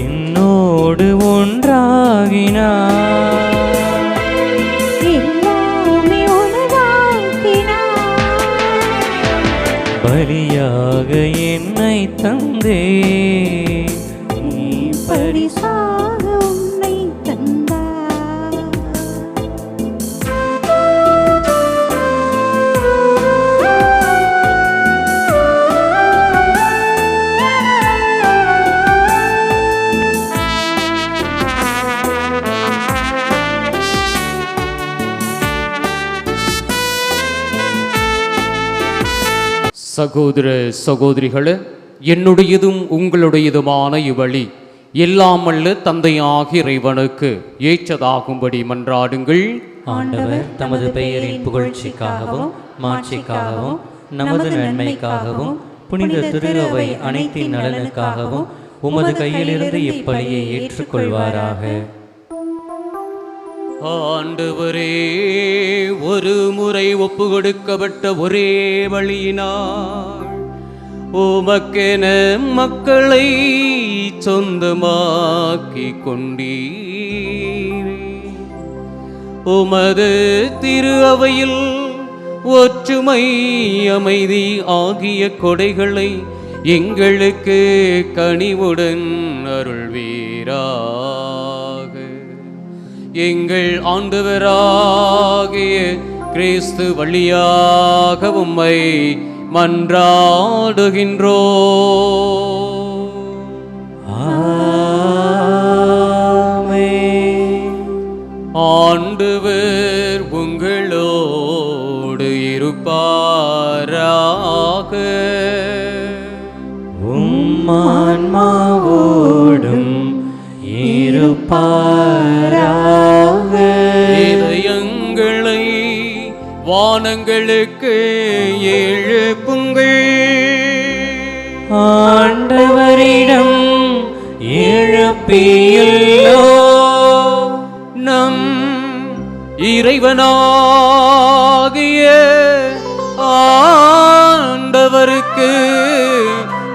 என்னோடு ஒன்றாகினார். எல்லாமே உனதாக்கினார். பலியாக என்னை தந்தே, நீ பரிசாக உன்னை தந்தாய். சகோதர சகோதரிகளே, என்னுடையதும் உங்களுடையதுமான இவ்வழி எல்லாம் வல்ல தந்தையாகிய இறைவனுக்கு ஏற்றதாகும்படி மன்றாடுங்கள். ஆண்டவர் தமது பெயரின் புகழ்ச்சிக்காகவும் மாட்சிக்காகவும் நமது நன்மைக்காகவும் புனித திரு அவை அனைத்தின் நலனுக்காகவும் உமது கையிலிருந்து இப்பலியை ஏற்றுக்கொள்வாராக. ஆண்டவரே, ஒரு முறை ஒப்பு கொடுக்கப்பட்ட ஒரே வழியினால் உமக்கென மக்களை சொந்தமாக்கி கொண்டீரே. உமது திரு அவையில் ஒற்றுமை, அமைதி ஆகிய கொடைகளை எங்களுக்கு கனிவுடன் அருள்வீராக. எங்கள் ஆண்டவராகிய கிறிஸ்து வழியாக உம்மை மன்றாடுகின்றோம். ஆமென். ஆண்டவர் உங்களோடு இருப்பாராக. ஆன்மாவோடும் இருப்பாராக. இதயங்களை வானங்களுக்கு எழுப்புங்கள். ஆண்டவரிடம் எழுப்பியுள்ளோ நம் இறைவனாகிய ஆண்டவருக்கு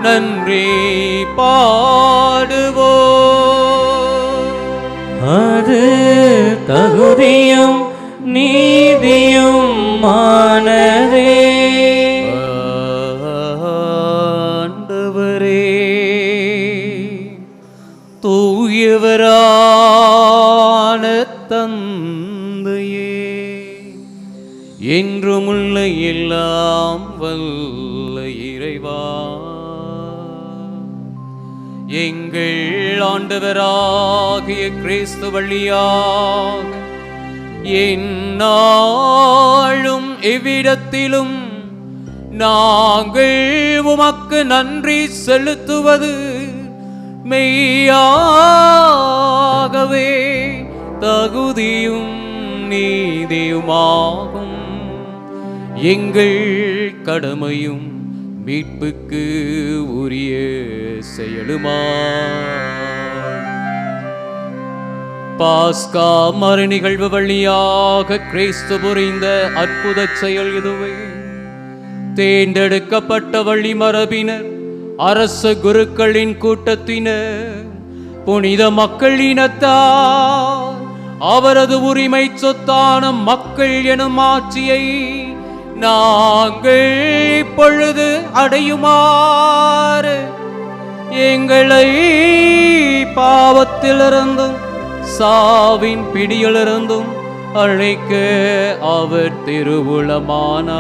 நன்றி பாடுவோம். அது தகுதியும் நீதியும் மானதே. ஆண்டவரே, தூயவரான தந்தையே, என்றுமுள்ள எல்லாம் வல்ல இறைவா, எங்கள் ஆண்டவராகிய கிறிஸ்து வழியாக எந்நாளும் எவ்விடத்திலும் நாங்கள் உமக்கு நன்றி செலுத்துவது மெய்யாகவே தகுதியும் நீதியுமாகும். எங்கள் கடமையும் மீட்புக்கு உரிய செயலுமா. பாஸ்கா மறு நிகழ்வு வழியாக கிறிஸ்து புரிந்த அற்புத செயல் இதுவே. தேர்ந்தெடுக்கப்பட்ட வழிமரபினர், அரச குருக்களின் கூட்டத்தினர், புனித மக்களினத்தார் அவரது உரிமை சொத்தான மக்கள் எனும் ஆட்சியை நாங்கள் இப்பொழுது அடையுமாறு எங்களை பாவத்திலிருந்தும் சாவின் பிடியிலிருந்தும் அழைக்க அவர் திருவுளமானார்.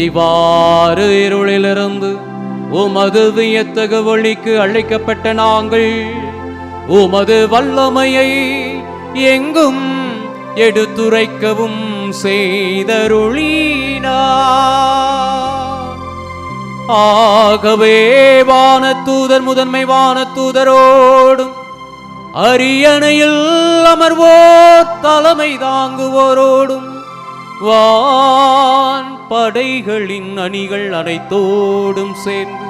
இவ்வாறு இருளிலிருந்து உமது வியத்தகு ஒளிக்கு அழைக்கப்பட்ட நாங்கள் உமது வல்லமையை எங்கும் எடுத்துரைக்கவும் செய்தருளினார். ஆகவே வானதூதர் முதன்மை வானதூதரோடும் அரியணையில் அமர்வோர் தலைமை தாங்குவோரோடும் வான் படைகளின் அணிகள் அனைத்தோடும் சேர்ந்து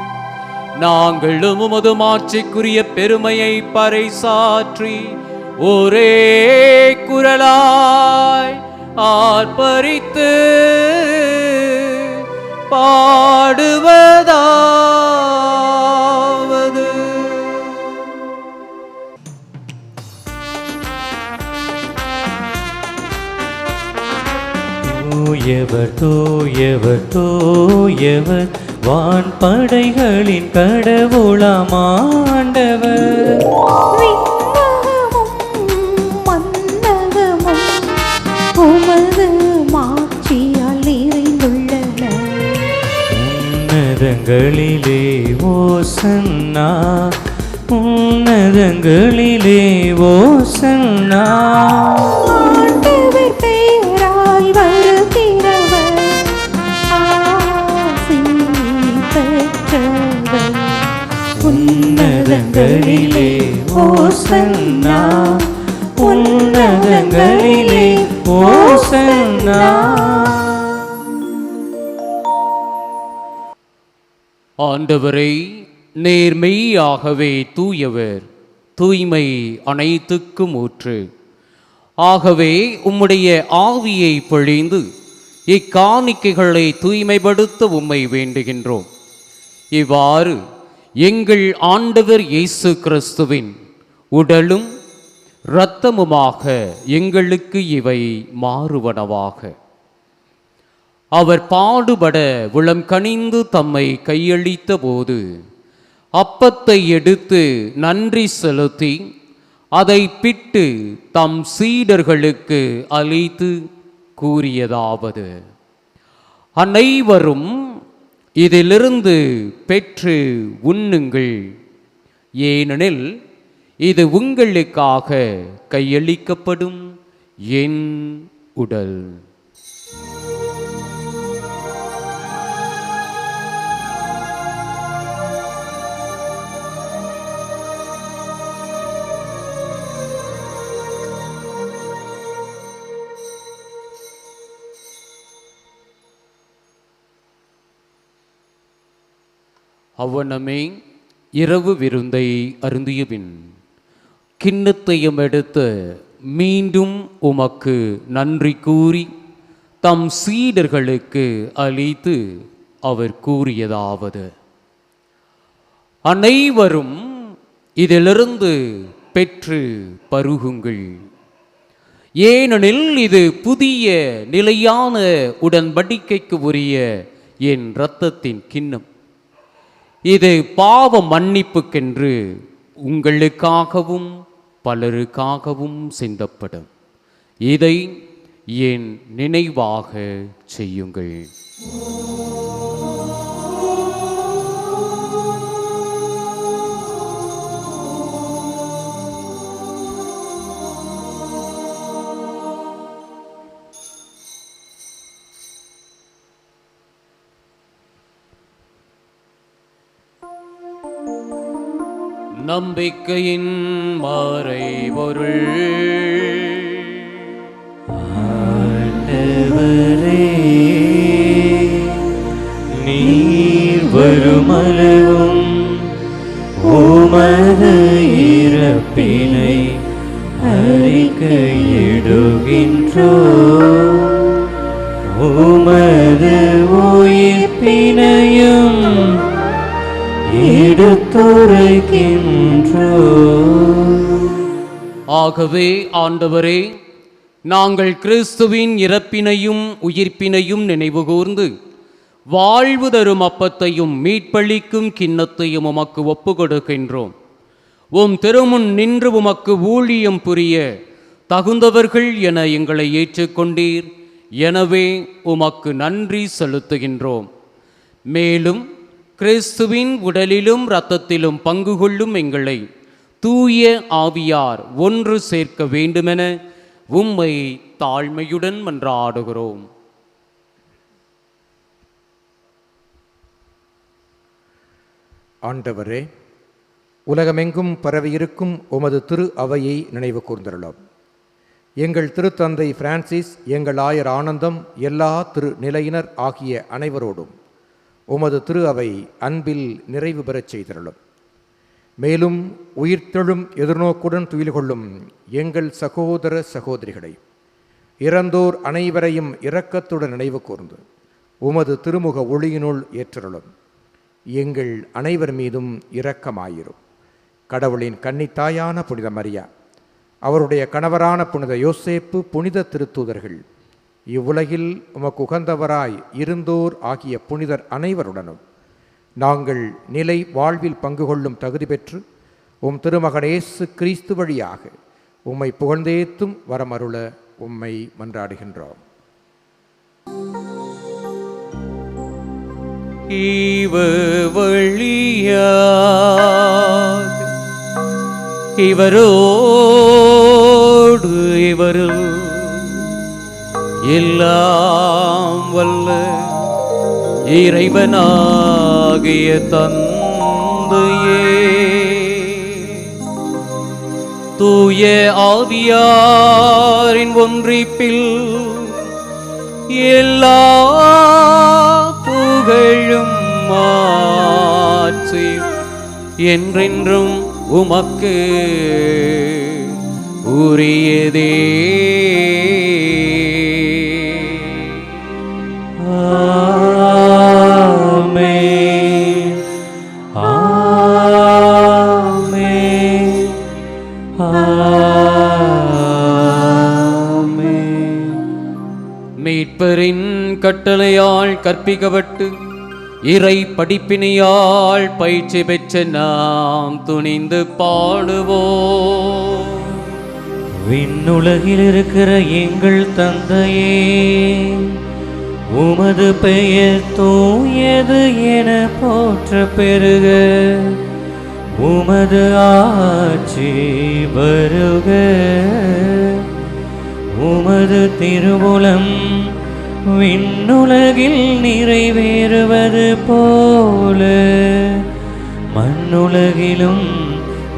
நாங்களும் உமது மாட்சிக்குரிய பெருமையை பறைசாற்றி ஒரே குரலாய் ஆர்ப்பரித்து பாடுவதாவது. தூயவர் தூயவர் தூயவர் வான் படைகளின் கடவுளாம் ஆண்டவர். விண்ணகமும் மண்ணகமும் உமது மாட்சியால் நிறைந்துள்ளன. உன்னதங்களிலே ஓசன்னா, உன்னதங்களிலே ஓசன்னா. ஆண்டவர் பெயரால் வருகிறவர் ஆசி பெற்றவர். உன்னதங்களிலே ஓசன்னா, உன்னதங்களிலே ஓசன்னா. ஆண்டவரை நேர்மையாகவே தூயவர், தூய்மை அனைத்துக்கும் ஊற்று. ஆகவே உம்முடைய ஆவியை பொழிந்து இக்காணிக்கைகளை தூய்மைப்படுத்த உம்மை வேண்டுகின்றோம். இவ்வாறு எங்கள் ஆண்டவர் இயேசு கிறிஸ்துவின் உடலும் இரத்தமுமாக எங்களுக்கு இவை மாறுவனவாக. அவர் பாடுபட உளம் கனிந்து தம்மை கையளித்த போது அப்பத்தை எடுத்து நன்றி செலுத்தி அதை பிட்டு தம் சீடர்களுக்கு அளித்து கூறியதாவது: அனைவரும் இதிலிருந்து பெற்று உண்ணுங்கள், ஏனெனில் இது உங்களுக்காக கையளிக்கப்படும் என் உடல். அவ்வனமே இரவு விருந்தை அருந்தியபின் கிண்ணத்தையும் எடுத்து மீண்டும் உமக்கு நன்றி கூறி தம் சீடர்களுக்கு அளித்து அவர் கூறியதாவது: அனைவரும் இதிலிருந்து பெற்று பருகுங்கள், ஏனெனில் இது புதிய நிலையான உடன்படிக்கைக்கு உரிய என் இரத்தத்தின் கிண்ணம். இது பாவ மன்னிப்புக்கென்று உங்களுக்காகவும் பலருக்காகவும் சிந்தப்படும். இதை என் நினைவாக செய்யுங்கள். நம்பிக்கையின் மறைபொருள். ஆண்டவரே, நீர் வருமளவும் உமது இறப்பை எடுத்துரைக்கின்றோம். ஆகவே ஆண்டவரே, நாங்கள் கிறிஸ்துவின் இறப்பினையும் உயிர்ப்பினையும் நினைவுகூர்ந்து வாழ்வு தரும் அப்பத்தையும் மீட்பளிக்கும் கிண்ணத்தையும் உமக்கு ஒப்புக்கொடுக்கின்றோம். உம் திருமுன் நின்று உமக்கு ஊழியம் புரிய தகுந்தவர்கள் என எங்களை ஏற்றுக்கொண்டீர். எனவே உமக்கு நன்றி செலுத்துகின்றோம். மேலும் கிறிஸ்துவின் உடலிலும் இரத்தத்திலும் பங்கு கொள்ளும் எங்களை தூய ஆவியார் ஒன்று சேர்க்க வேண்டுமென உம்மை தாழ்மையுடன் மன்றாடுகிறோம். ஆண்டவரே, உலகமெங்கும் பரவியிருக்கும் உமது திரு அவையை நினைவு கூர்ந்தருளும். எங்கள் திருத்தந்தை பிரான்சிஸ், எங்கள் ஆயர் ஆனந்தம், எல்லா திரு நிலையினர் ஆகிய அனைவரோடும் உமது திரு அவை அன்பில் நிறைவு பெறச் செய்தருளும். மேலும் உயிர்த்தெழும் எதிர்நோக்குடன் துயில் கொள்ளும் எங்கள் சகோதர சகோதரிகளை, இறந்தோர் அனைவரையும் இரக்கத்துடன் நினைவு கூர்ந்து உமது திருமுக ஒளியினுள் ஏற்றருளும். எங்கள் அனைவர் மீதும் இரக்கமாயிரும். கடவுளின் கன்னித்தாயான புனித மரியா, அவருடைய கணவரான புனித யோசேப்பு, புனித திருத்தூதர்கள், இவ்வுலகில் உமக்கு உகந்தவராய் இருந்தோர் ஆகிய புனிதர் அனைவருடனும் நாங்கள் நிலை வாழ்வில் பங்கு கொள்ளும் தகுதி பெற்று உம் திருமகன் இயேசு கிறிஸ்து வழியாக உம்மை புகழ்ந்தேத்தும் வரமருள உம்மை மன்றாடுகின்றோம். இவரோடு இவரில் எல்லாம் வல்ல இறைவனாகிய தந்தையே, தூய ஆவியாரின் ஒன்றிப்பில் எல்லா புகழும் மாற்றி என்றென்றும் உமக்கு உரியதே. ஆமென். ஆமென். ஆமென். மீட்பரின் கட்டளையால் கற்பிக்கப்பட்டு இறை படிப்பினையால் பயிற்சி பெற்ற நாம் துணிந்து பாடுவோம். விண்ணுலகில் இருக்கிற எங்கள் தந்தையே, உமது பெயர் தூயது என போற்ற பெருக, உமது ஆட்சி வருக, உமது திருவுளம் விண்ணுலகில் நிறைவேறுவது போல மண்ணுலகிலும்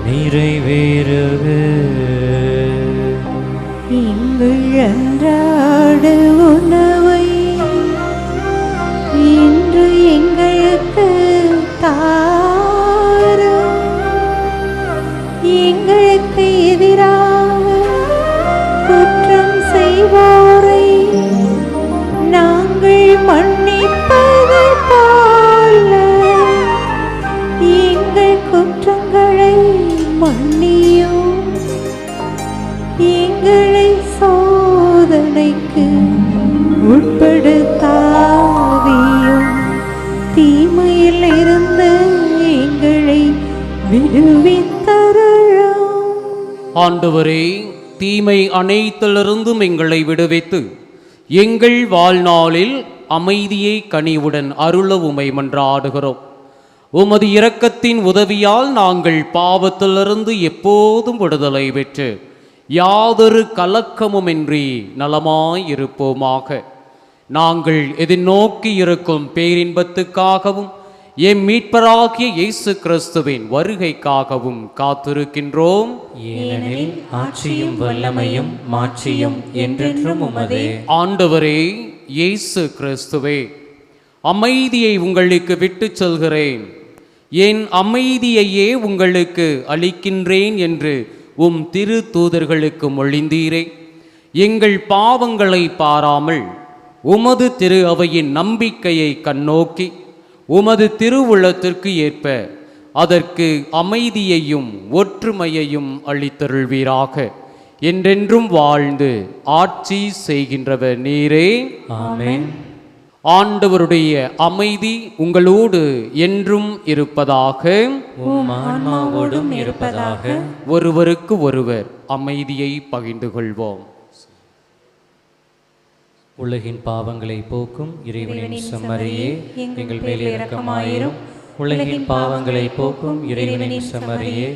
நிறைவேறுக. எங்கள் அன்றாட உணவை இன்று எங்களுக்கு தாரும். எங்களுக்கு எதிராக குற்றம் செய்வோரை நாங்கள் மன்னிப்பது போல எங்கள் குற்றங்களை மன்னியும். எங்களை சோதனைக்கு உட்படுத்தாதேயும், தீமையில் இருந்து எங்களை விடுவித்தருளும். ஆண்டவரே, தீமை அனைத்திலிருந்தும் எங்களை விடுவித்து எங்கள் வாழ்நாளில் அமைதியை கனிவுடன் அருள உம்மை மன்றாடுகிறோம். உமது இரக்கத்தின் உதவியால் நாங்கள் பாவத்திலிருந்து எப்போதும் விடுதலை பெற்று யாதொரு கலக்கமுமின்றி நலமாயிருப்போமாக. நாங்கள் எதிர்நோக்கி இருக்கும் பேரின்பத்துக்காகவும் எம் மீட்பராகிய இயேசு கிறிஸ்துவின் வருகைக்காகவும் காத்திருக்கின்றோம். ஏனெனில் ஆட்சியும் வல்லமையும் மாட்சியும் என்றென்றும் உமதே. ஆண்டவரே இயேசு கிறிஸ்துவே, அமைதியை உங்களுக்கு விட்டுச் செல்கிறேன், என் அமைதியையே உங்களுக்கு அளிக்கின்றேன் என்று உம் திரு தூதர்களுக்கு மொழிந்தீரே. எங்கள் பாவங்களை பாராமல் உமது திரு அவையின் நம்பிக்கையை கண்ணோக்கி உமது திருவுள்ளத்திற்கு ஏற்ப அதற்கு அமைதியையும் ஒற்றுமையையும் அளித்தருள்வீராக. என்றென்றும் வாழ்ந்து ஆட்சி செய்கின்றவர் நீரே. ஆமென். ஆண்டவருடைய அமைதி உங்களோடு என்றும் இருப்பதாக. உம் ஆன்மாவோடும் இருப்பதாக. ஒருவருக்கு ஒருவர் அமைதியை பகிர்ந்து கொள்வோம். உலகின் பாவங்களை போக்கும் இறைவனின் செம்மறியே, எங்கள் மேல் இரக்கமாயிரும். உலகின் பாவங்களை போக்கும் இறைவனின் செம்மறியே,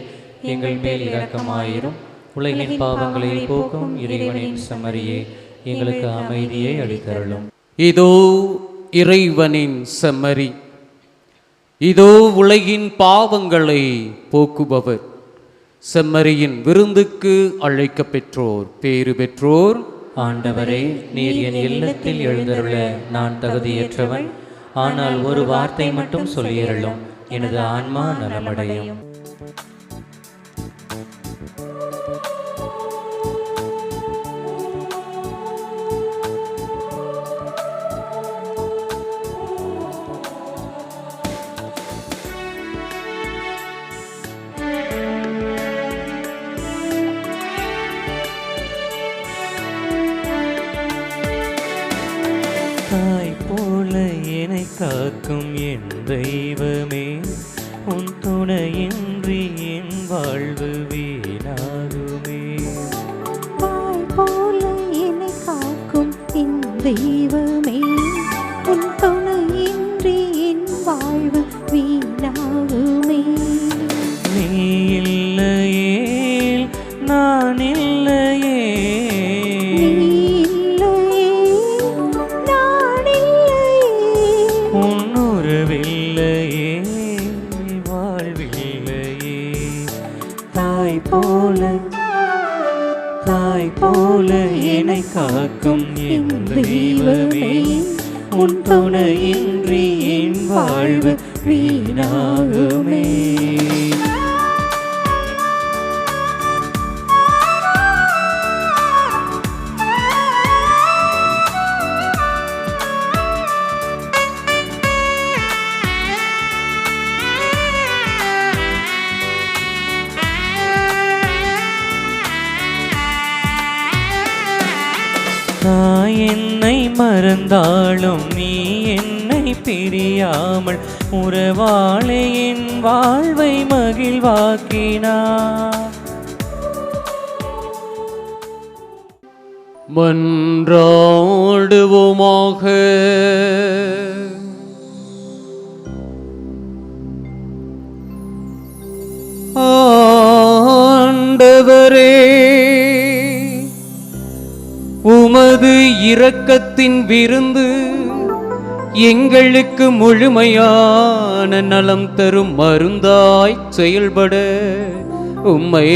எங்கள் மேல் இரக்கமாயிரும். உலகின் பாவங்களை போக்கும் இறைவனின் செம்மறியே, எங்களுக்கு அமைதியை அளித்தருளும். இதோ இறைவனின் செம்மறி, இதோ உலகின் பாவங்களை போக்குபவர். செம்மறியின் விருந்துக்கு அழைக்க பெற்றோர் பேறு பெற்றோர். ஆண்டவரே, நீர் என் இல்லத்தில் எழுந்தருள நான் தகுதியற்றவன். ஆனால் ஒரு வார்த்தை மட்டும் சொல்லியருளும், எனது ஆன்மா நலமடையும். தாய் போல என்னை காக்கும் என் தெய்வமே, உன் துணையின்றி என் வாழ்வு வீணாகுமே. தாய் போல என்னை காக்கும் என் தெய்வமே, உன் துணையின்றி என் வாழ்வு வீணாகுமே. நீ இல்லையே நான் இல்லையே, உன்னுறவில்லையே வாழ்வில்லையே. தாய் போல என்னை காக்கும் என் தெய்வமே, உன் துணையின்றி என் வாழ்வு வீணாகுமே. நான் என்னை மறந்தாலும் நீ என்னை பிரியாமல் உறவாளே என் வாழ்வை மகிழ்வாக்கினார். மன்றாடுவோமாக. ஆண்டவரே, உமது இரக்கத்தின் விருந்து எங்களுக்கு முழுமையான நலம் தரும் மருந்தாய் செயல்பட உம்மை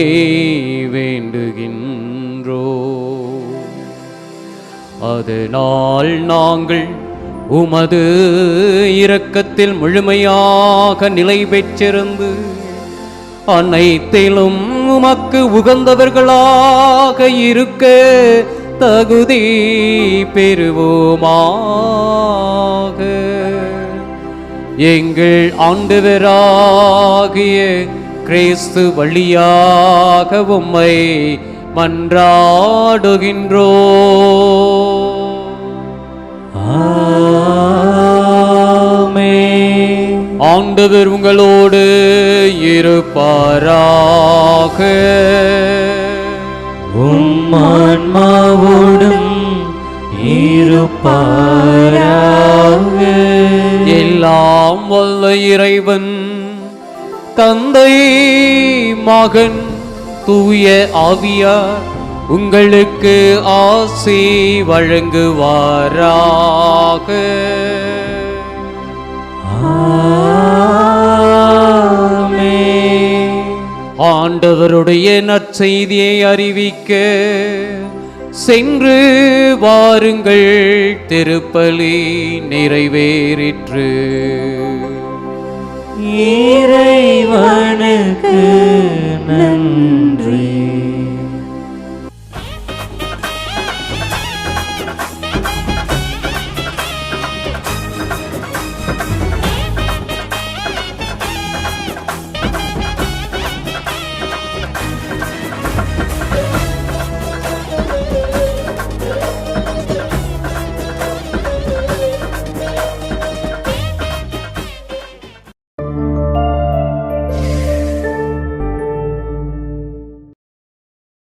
வேண்டுகின்றோ. அதனால் நாங்கள் உமது இரக்கத்தில் முழுமையாக நிலை பெற்றிருந்து அனைத்திலும் உமக்கு உகந்தவர்களாக இருக்க தகுதி பெறுவோமாக. எங்கள் ஆண்டவராகிய கிறிஸ்து வழியாக உம்மை மன்றாடுகின்றோ. ஆமென். ஆண்டவர் உங்களோடு இருப்பாராக. உம் ஆன்மாவோடும் இருப்பாராக. எல்லாம் வல்ல இறைவன் தந்தை மகன் தூய ஆவியார் உங்களுக்கு ஆசி வழங்குவாராக. ஆமென். ஆண்டவருடைய நற்செய்தியை அறிவிக்க சென்று வாருங்கள், திருப்பலி நிறைவேறிற்று. இறைவன்